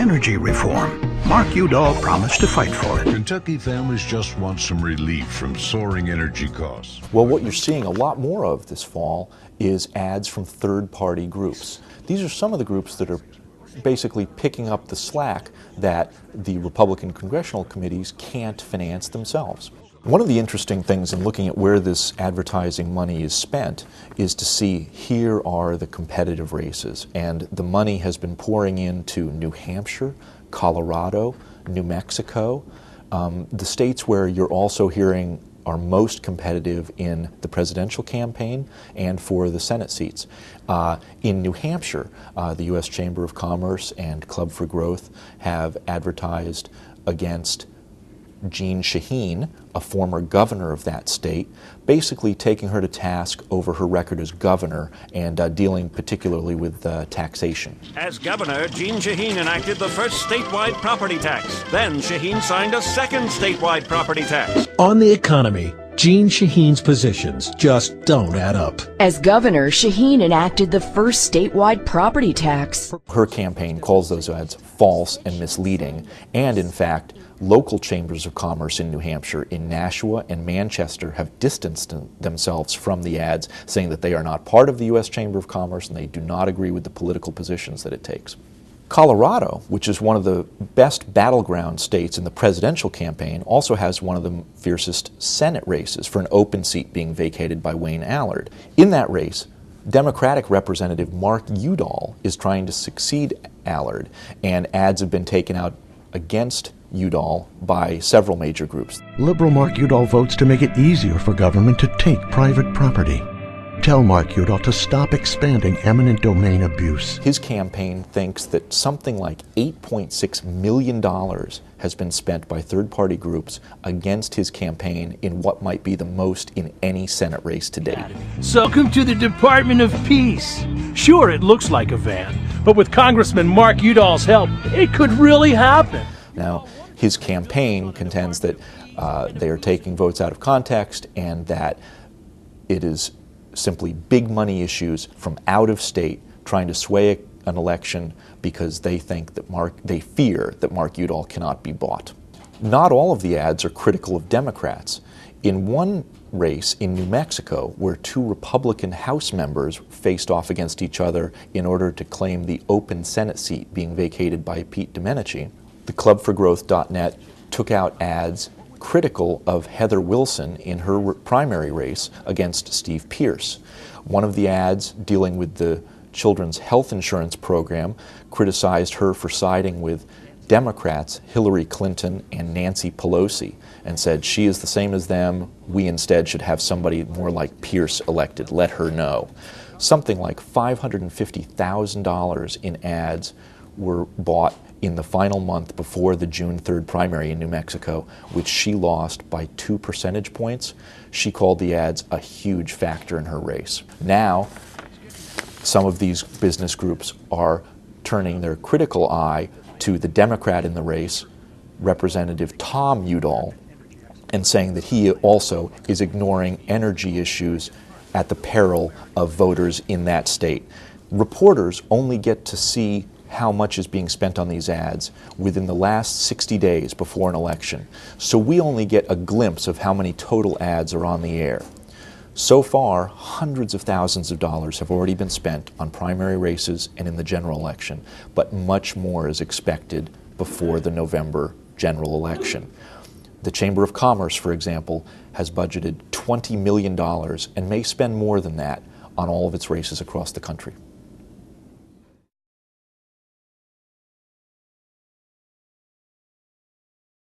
energy reform. Mark Udall promised to fight for it. Kentucky families just want some relief from soaring energy costs. Well, what you're seeing a lot more of this fall is ads from third-party groups. These are some of the groups that are basically picking up the slack that the Republican congressional committees can't finance themselves. One of the interesting things in looking at where this advertising money is spent is to see here are the competitive races, and the money has been pouring into New Hampshire, Colorado, New Mexico, the states where you're also hearing are most competitive in the presidential campaign and for the Senate seats. In New Hampshire, the U.S. Chamber of Commerce and Club for Growth have advertised against Jeanne Shaheen, a former governor of that state, basically taking her to task over her record as governor and dealing particularly with taxation. As governor, Jeanne Shaheen enacted the first statewide property tax. Then Shaheen signed a second statewide property tax. On the economy, Jeanne Shaheen's positions just don't add up. As governor, Shaheen enacted the first statewide property tax. Her campaign calls those ads false and misleading, and in fact, local chambers of commerce in New Hampshire, in Nashua and Manchester, have distanced themselves from the ads, saying that they are not part of the U.S. Chamber of Commerce and they do not agree with the political positions that it takes. Colorado, which is one of the best battleground states in the presidential campaign, also has one of the fiercest Senate races for an open seat being vacated by Wayne Allard. In that race, Democratic Representative Mark Udall is trying to succeed Allard, and ads have been taken out against Udall by several major groups. Liberal Mark Udall votes to make it easier for government to take private property. Tell Mark Udall to stop expanding eminent domain abuse. His campaign thinks that something like $8.6 million has been spent by third-party groups against his campaign in what might be the most in any Senate race to date. Welcome to the Department of Peace. Sure, it looks like a van, but with Congressman Mark Udall's help, it could really happen. Now, his campaign contends that they are taking votes out of context and that it is simply big money issues from out of state trying to sway an election because they think that they fear that Mark Udall cannot be bought. Not all of the ads are critical of Democrats. In one race in New Mexico, where two Republican House members faced off against each other in order to claim the open Senate seat being vacated by Pete Domenici, the clubforgrowth.net took out ads critical of Heather Wilson in her primary race against Steve Pierce. One of the ads dealing with the children's health insurance program criticized her for siding with Democrats Hillary Clinton and Nancy Pelosi and said she is the same as them, we instead should have somebody more like Pierce elected, let her know. Something like $550,000 in ads were bought in the final month before the June 3rd primary in New Mexico, which she lost by 2 percentage points. She called the ads a huge factor in her race. Now, some of these business groups are turning their critical eye to the Democrat in the race, Representative Tom Udall, and saying that he also is ignoring energy issues at the peril of voters in that state. Reporters only get to see how much is being spent on these ads within the last 60 days before an election. So we only get a glimpse of how many total ads are on the air. So far, hundreds of thousands of dollars have already been spent on primary races and in the general election, but much more is expected before the November general election. The Chamber of Commerce, for example, has budgeted $20 million and may spend more than that on all of its races across the country.